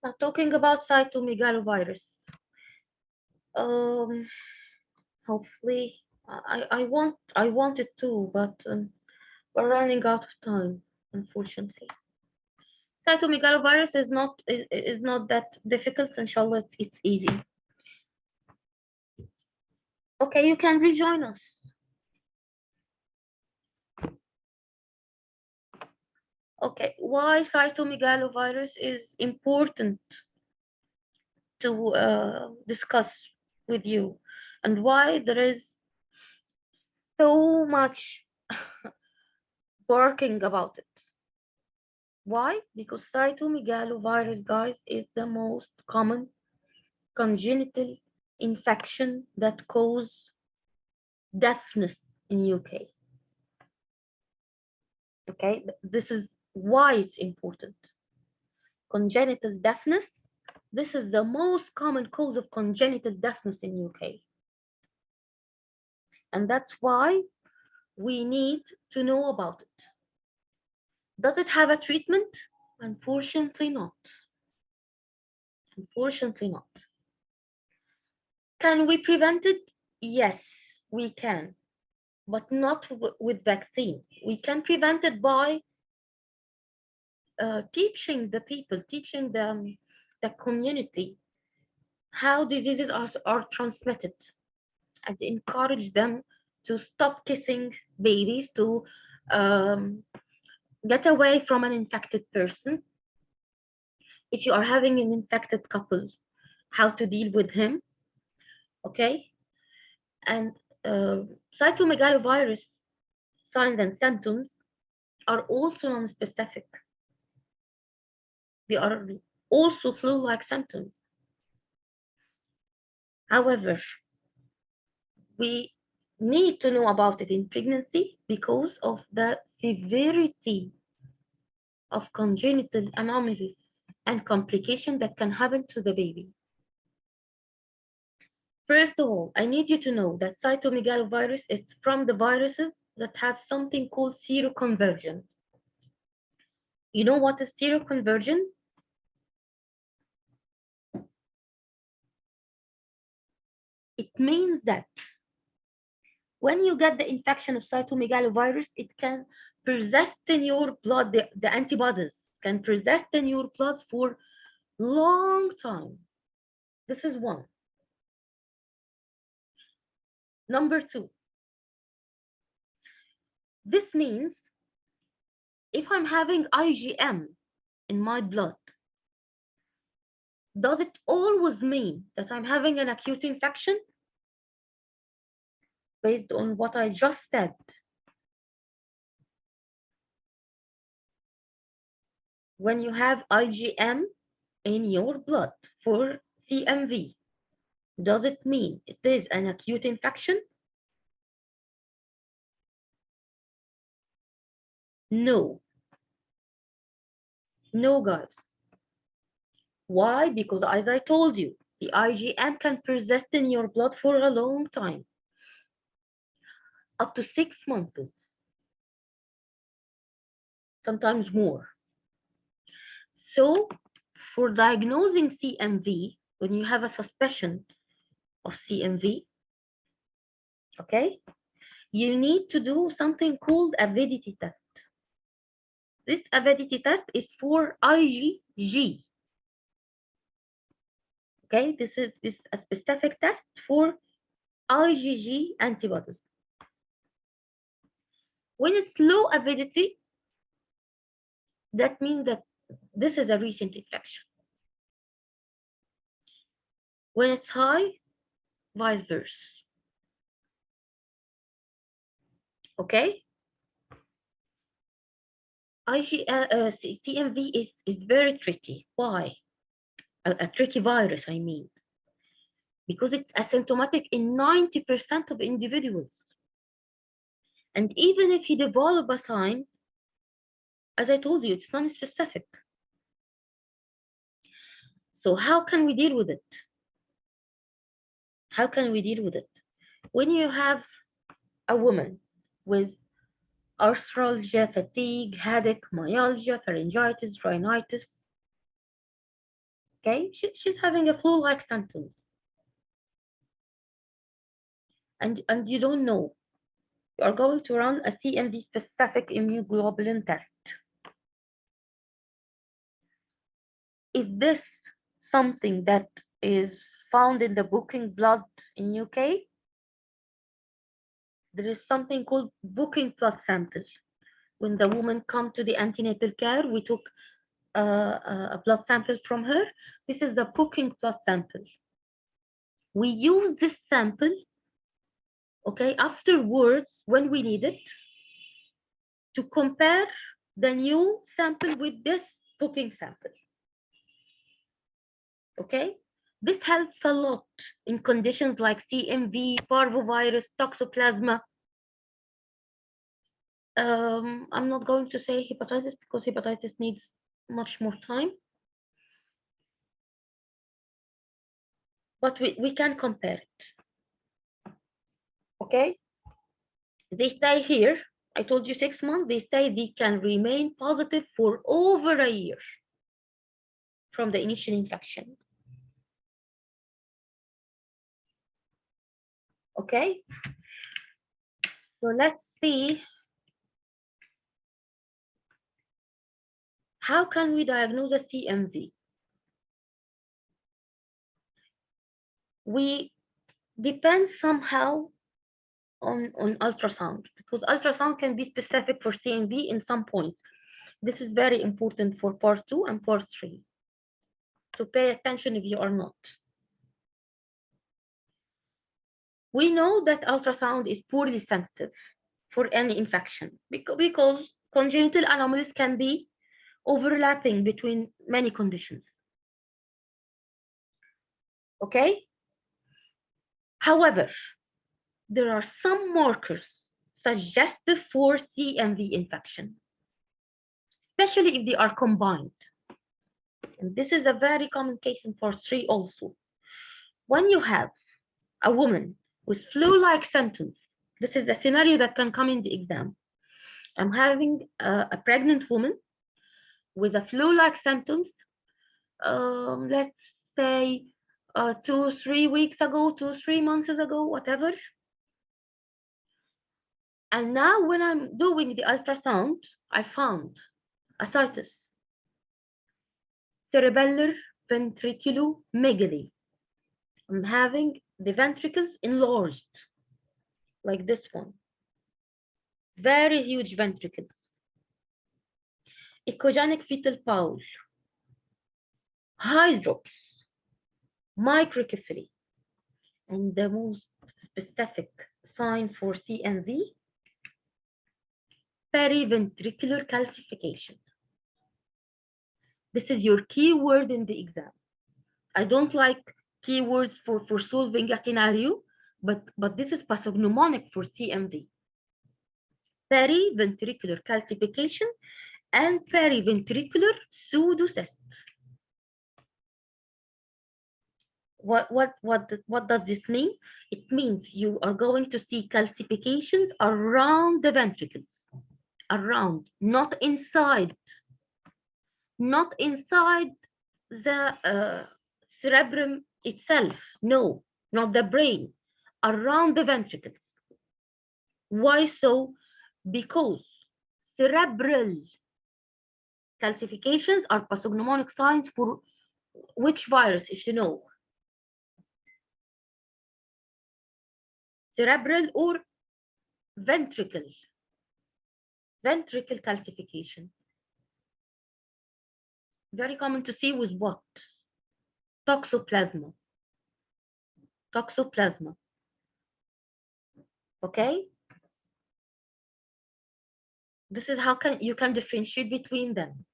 Now, talking about cytomegalovirus, um, hopefully, I wanted to, but we're running out of time, unfortunately. Cytomegalovirus is not that difficult. Inshallah, it's easy. Okay, you can rejoin us. Okay, why cytomegalovirus is important to discuss with you, and why there is so much working about it. Why? Because cytomegalovirus, guys, is the most common congenital infection that cause deafness in UK. Okay, this is why it's important. Congenital deafness. This is the most common cause of congenital deafness in UK, and that's why we need to know about it. Does it have a treatment? Unfortunately not. Unfortunately not. Can we prevent it? Yes, we can, but not with vaccine. We can prevent it by teaching the people, teaching the community how diseases are transmitted, and encourage them to stop kissing babies, to um, get away from an infected person. If you are having an infected couple, how to deal with him, okay? And uh, cytomegalovirus signs and symptoms are also non-specific. They are also flu-like symptoms. However, we need to know about it in pregnancy because of the severity of congenital anomalies and complications that can happen to the baby. First of all, I need you to know that cytomegalovirus is from the viruses that have something called seroconversion. You know what is seroconversion? It means that when you get the infection of cytomegalovirus, it can persist in your blood, the antibodies can persist in your blood for long time. This is one. Number two, this means if I'm having IgM in my blood, does it always mean that I'm having an acute infection? Based on what I just said, when you have IgM in your blood for CMV, does it mean it is an acute infection? No. No, guys. Why? Because as I told you, the IgM can persist in your blood for a long time, up to 6 months, sometimes more. So, for diagnosing CMV, when you have a suspicion of CMV, okay, you need to do something called avidity test. This avidity test is for IgG. Okay, this is a specific test for IgG antibodies. When it's low avidity, that means that this is a recent infection. When it's high, vice versa. Okay? CMV is very tricky. Why? A tricky virus, I mean. Because it's asymptomatic in 90% of individuals. And even if you develop a sign, as I told you, it's non-specific. So how can we deal with it? How can we deal with it? When you have a woman with arthralgia, fatigue, headache, myalgia, pharyngitis, rhinitis, Okay, she's having a flu-like symptoms, and you don't know. You are going to run a CMV specific immunoglobulin test. Is this something that is found in the booking blood in UK? There is something called booking blood sample. When the woman come to the antenatal care, we took a blood sample from her. This is the booking blood sample. We use this sample, okay, afterwards when we need it, to compare the new sample with this booking sample. Okay, this helps a lot in conditions like CMV, parvovirus, toxoplasma. I'm not going to say hepatitis because hepatitis needs much more time, but we can compare it. Okay, they say here, I told you 6 months, they say they can remain positive for over a year from the initial infection. Okay, so let's see, how can we diagnose a CMV? We depend somehow on ultrasound, because ultrasound can be specific for CMV in some points. This is very important for part 2 and part 3. So pay attention if you are not. We know that ultrasound is poorly sensitive for any infection because congenital anomalies can be overlapping between many conditions. Okay? However, there are some markers suggestive for CMV infection, especially if they are combined. And this is a very common case in part 3 also. When you have a woman with flu-like symptoms, this is a scenario that can come in the exam. I'm having a pregnant woman with a flu-like symptoms, let's say 2-3 weeks ago, 2-3 months ago, whatever. And now when I'm doing the ultrasound, I found ascites, cerebellar ventriculomegaly. I'm having the ventricles enlarged, like this one. Very huge ventricles. Echogenic fetal pulse, hydrops, microcephaly, and the most specific sign for CMV, periventricular calcification. This is your keyword in the exam. I don't like keywords for solving a scenario, but this is pathognomonic for CMV. Periventricular calcification and periventricular pseudocyst. What does this mean? It means you are going to see calcifications around the ventricles, around, not inside, not inside the cerebrum itself. No, not the brain, around the ventricles. Why so? Because cerebral calcifications are pathognomonic signs for which virus, if you know? Cerebral or ventricle calcification. Very common to see with what? Toxoplasma. Toxoplasma. Okay? This is how you can differentiate between them.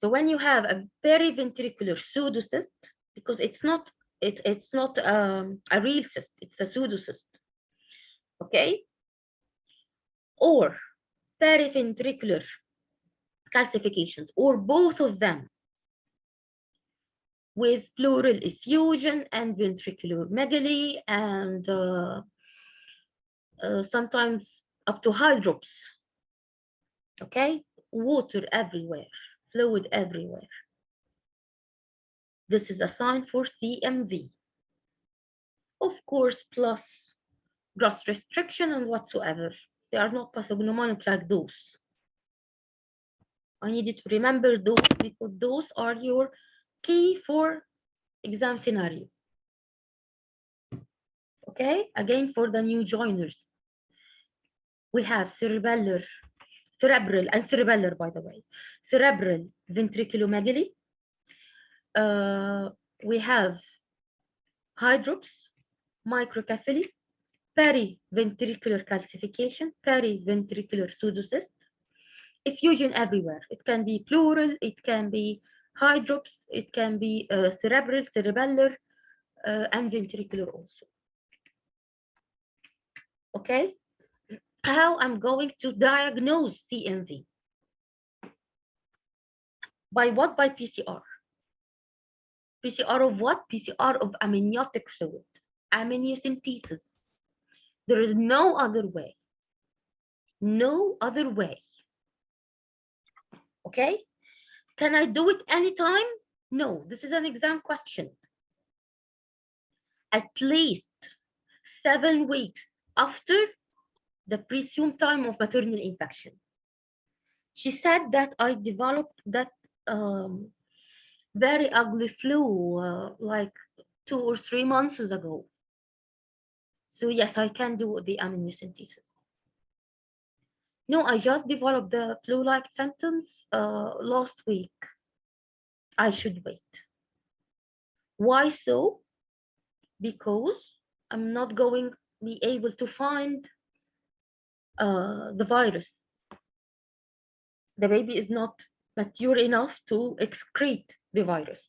So when you have a periventricular pseudocyst, because it's not a real cyst, it's a pseudocyst. Okay? Or periventricular calcifications, or both of them, with pleural effusion and ventricular megaly, and sometimes up to hydrops. Okay, water everywhere, fluid everywhere. This is a sign for CMV. Of course, plus gross restriction and whatsoever. They are not pathognomonic like those. I need you to remember those because those are your key for exam scenario. Okay, again for the new joiners, we have cerebral and cerebellar, by the way, cerebral ventriculomegaly. We have hydrops, microcephaly, periventricular calcification, periventricular pseudocyst, effusion everywhere. It can be pleural, it can be hydrops, it can be cerebral, cerebellar, and ventricular also. Okay, how I'm going to diagnose CMV? By what? By PCR. PCR of what? PCR of amniotic fluid, amniocentesis. There is no other way. No other way. Okay? Can I do it anytime? No, this is an exam question. At least 7 weeks after the presumed time of maternal infection. She said that I developed that very ugly flu like 2 or 3 months ago. So yes, I can do the amniocentesis. No, I just developed the flu-like symptoms last week. I should wait. Why so? Because I'm not going to be able to find the virus. The baby is not mature enough to excrete the virus.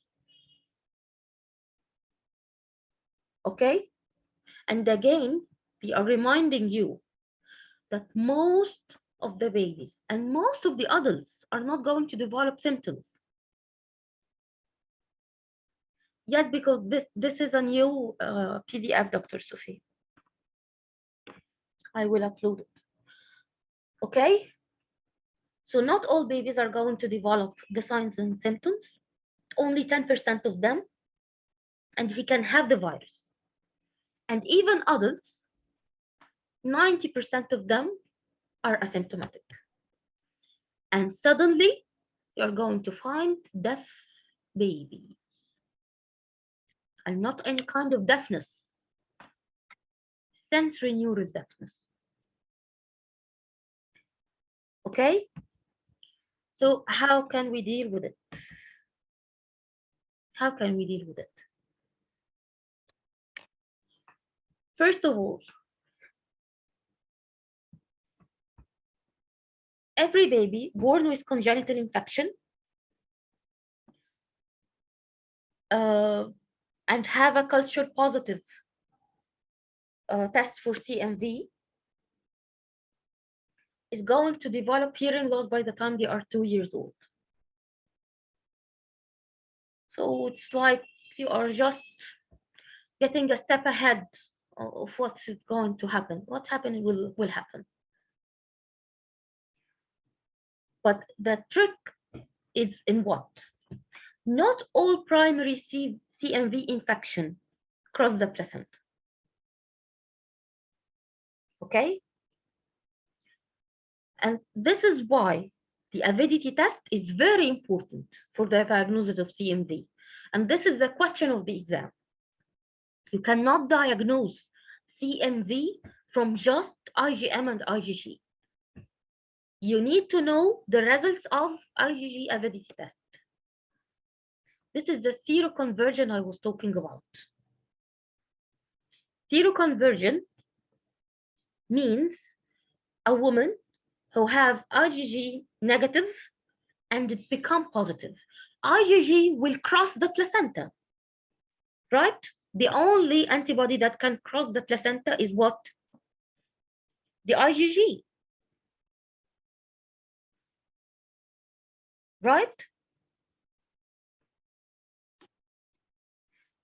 Okay? And again, we are reminding you that most of the babies and most of the adults are not going to develop symptoms. Yes, because this is a new PDF, Dr. Sophie. I will upload it. Okay? So not all babies are going to develop the signs and symptoms, only 10% of them, and he can have the virus. And even adults, 90% of them are asymptomatic. And suddenly, you're going to find deaf baby. And not any kind of deafness, sensory neural deafness. Okay? So how can we deal with it? How can we deal with it? First of all, every baby born with congenital infection and have a culture positive test for CMV is going to develop hearing loss by the time they are 2 years old. So it's like you are just getting a step ahead of what's going to happen. What's happening will happen. But the trick is in what? Not all primary CMV infection cross the placenta. Okay? And this is why the avidity test is very important for the diagnosis of CMV. And this is the question of the exam. You cannot diagnose CMV from just IgM and IgG. You need to know the results of IgG avidity test. This is the seroconversion I was talking about. Seroconversion means a woman who have IgG negative and it become positive. IgG will cross the placenta, right? The only antibody that can cross the placenta is what? The IgG, right?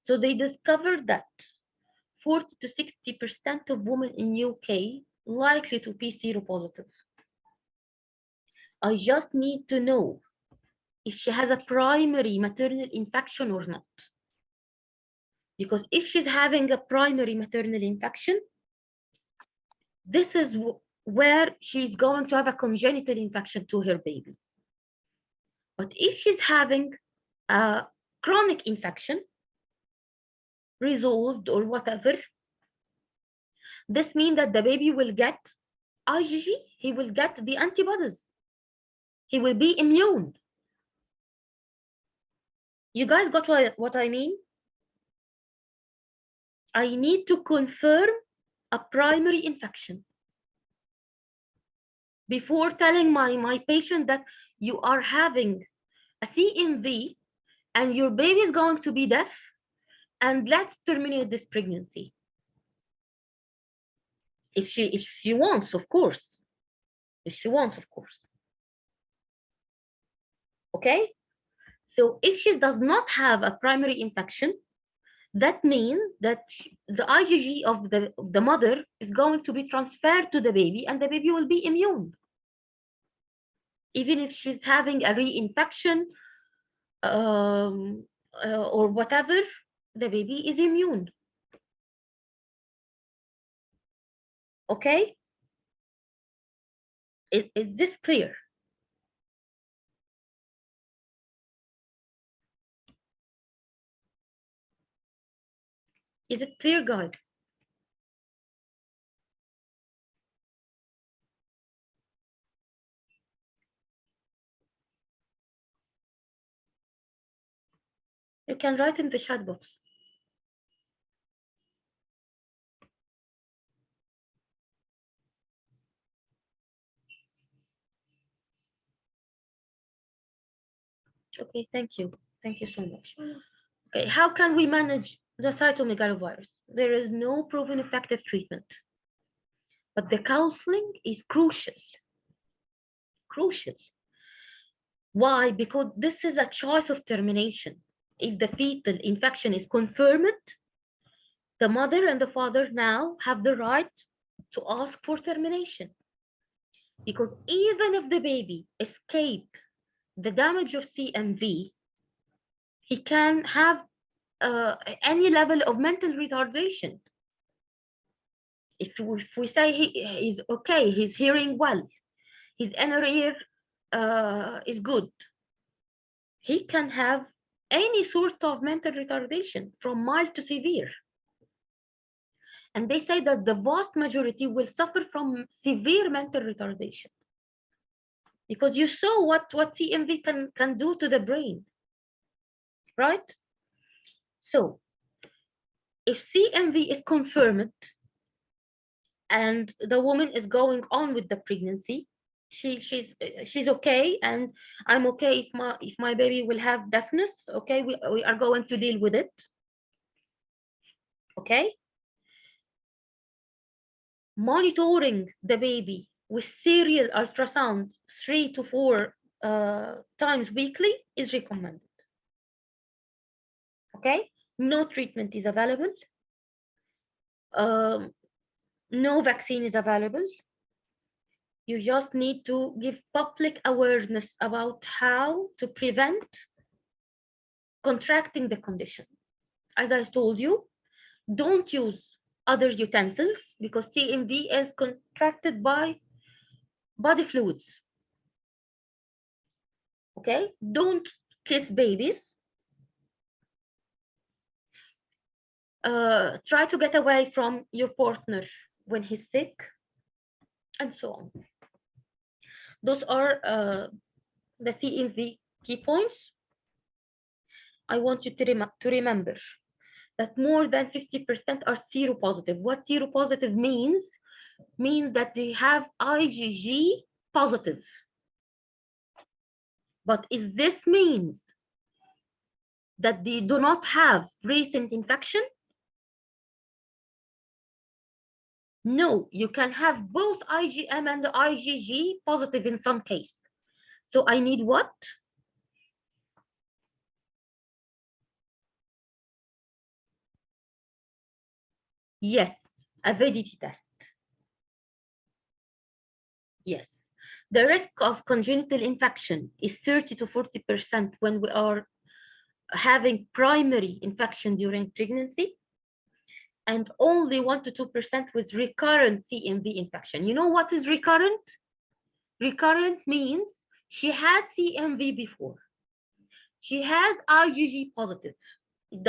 So they discovered that 40 to 60% of women in UK likely to be seropositive. I just need to know if she has a primary maternal infection or not. Because if she's having a primary maternal infection, this is where she's going to have a congenital infection to her baby. But if she's having a chronic infection, resolved or whatever, this means that the baby will get IgG, he will get the antibodies, he will be immune. You guys got what I mean? I need to confirm a primary infection before telling my patient that you are having a CMV and your baby is going to be deaf, and let's terminate this pregnancy. If she wants, of course. If she wants, of course. Okay? So if she does not have a primary infection, that means that the IgG of the mother is going to be transferred to the baby and the baby will be immune. Even if she's having a reinfection or whatever, the baby is immune. Okay? Is this clear? Is it clear, guys? You can write in the chat box. Okay, thank you. Thank you so much. Okay, how can we manage the cytomegalovirus? There is no proven effective treatment, but the counseling is crucial. Crucial. Why? Because this is a choice of termination. If the fetal infection is confirmed, the mother and the father now have the right to ask for termination. Because even if the baby escape the damage of CMV, he can have any level of mental retardation. If we say he is okay, he's hearing well, his inner ear is good, he can have any sort of mental retardation from mild to severe. And they say that the vast majority will suffer from severe mental retardation. Because you saw what CMV can do to the brain, right? So if CMV is confirmed and the woman is going on with the pregnancy, she's okay, and I'm okay if my baby will have deafness. Okay, we are going to deal with it. Okay, monitoring the baby with serial ultrasound 3 to 4 times weekly is recommended. Okay, no treatment is available. No vaccine is available. You just need to give public awareness about how to prevent contracting the condition. As I told you, don't use other utensils because CMV is contracted by body fluids. Okay, don't kiss babies. Try to get away from your partner when he's sick, and so on. Those are the CMV key points. I want you to remember that more than 50% are seropositive. What seropositive means that they have IgG positive. But is this means that they do not have recent infection? No, you can have both IgM and IgG positive in some case. So I need what? Yes, a validity test. Yes. The risk of congenital infection is 30 to 40% when we are having primary infection during pregnancy, and only 1 to 2% with recurrent CMV infection. You know what is recurrent? Recurrent means she had CMV before. She has IgG positive. It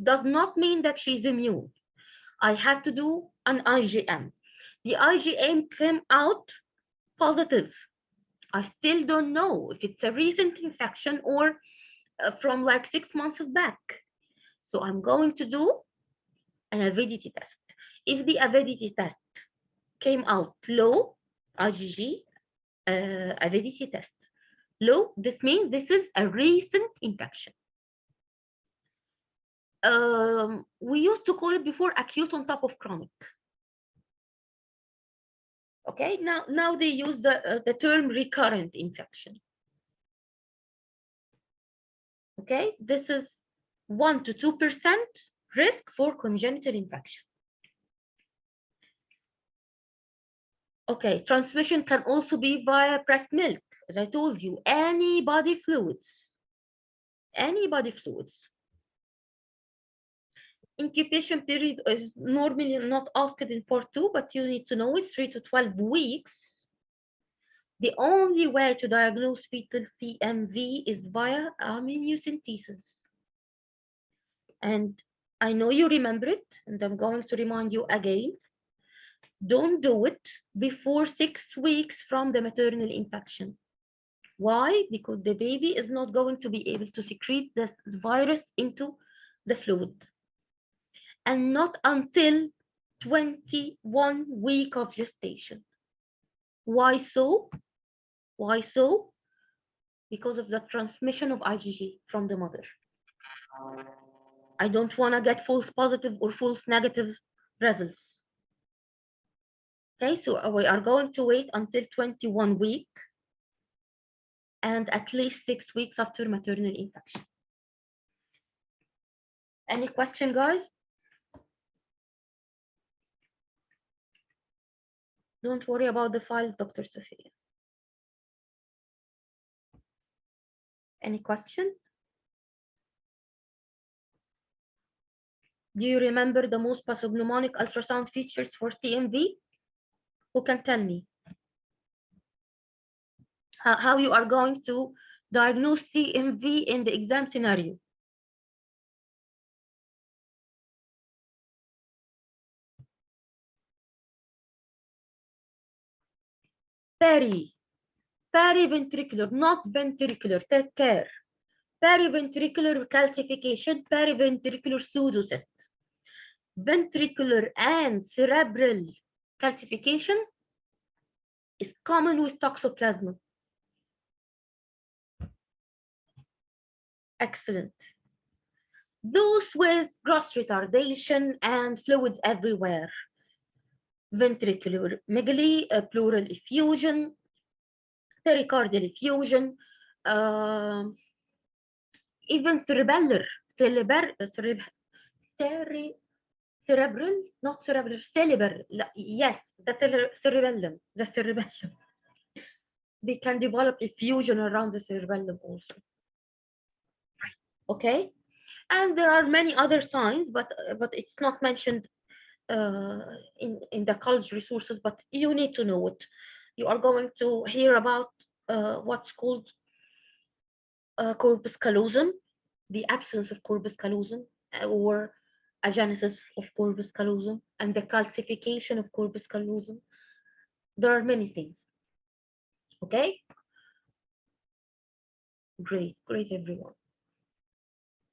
does not mean that she's immune. I have to do an IgM. The IgM came out positive. I still don't know if it's a recent infection or from like 6 months back. So I'm going to do an avidity test. If the avidity test came out low, IgG avidity test low, this means this is a recent infection. We used to call it before acute on top of chronic. Okay, now they use the term recurrent infection. Okay, this is 1 to 2% risk for congenital infection. Okay, transmission can also be via breast milk. As I told you, any body fluids. Incubation period is normally not asked in part 2, but you need to know it's 3 to 12 weeks. The only way to diagnose fetal CMV is via amniocentesis. And I know you remember it, and I'm going to remind you again. Don't do it before 6 weeks from the maternal infection. Why? Because the baby is not going to be able to secrete this virus into the fluid. And not until 21 week of gestation. Why so? Why so? Because of the transmission of IgG from the mother. I don't want to get false positive or false negative results. Okay, so we are going to wait until 21 week and at least 6 weeks after maternal infection. Any question, guys? Don't worry about the files, Dr. Sophia. Any question? Do you remember the most pathognomonic ultrasound features for CMV? Who can tell me? How you are going to diagnose CMV in the exam scenario? Periventricular, not ventricular, take care. Periventricular calcification, periventricular pseudocyst. Ventricular and cerebral calcification is common with toxoplasma. Excellent. Those with gross retardation and fluids everywhere. Ventricular megaly, pleural effusion, pericardial effusion, even cerebellar, cerebral, not cerebral, cerebral. Yes, the cerebellum, the cerebellum. They can develop effusion around the cerebellum also. Okay, and there are many other signs, but it's not mentioned in the college resources. But you need to know it. You are going to hear about what's called corpus callosum, the absence of corpus callosum, or agenesis of corpus callosum, and the calcification of corpus callosum. There are many things. Okay? Great, everyone.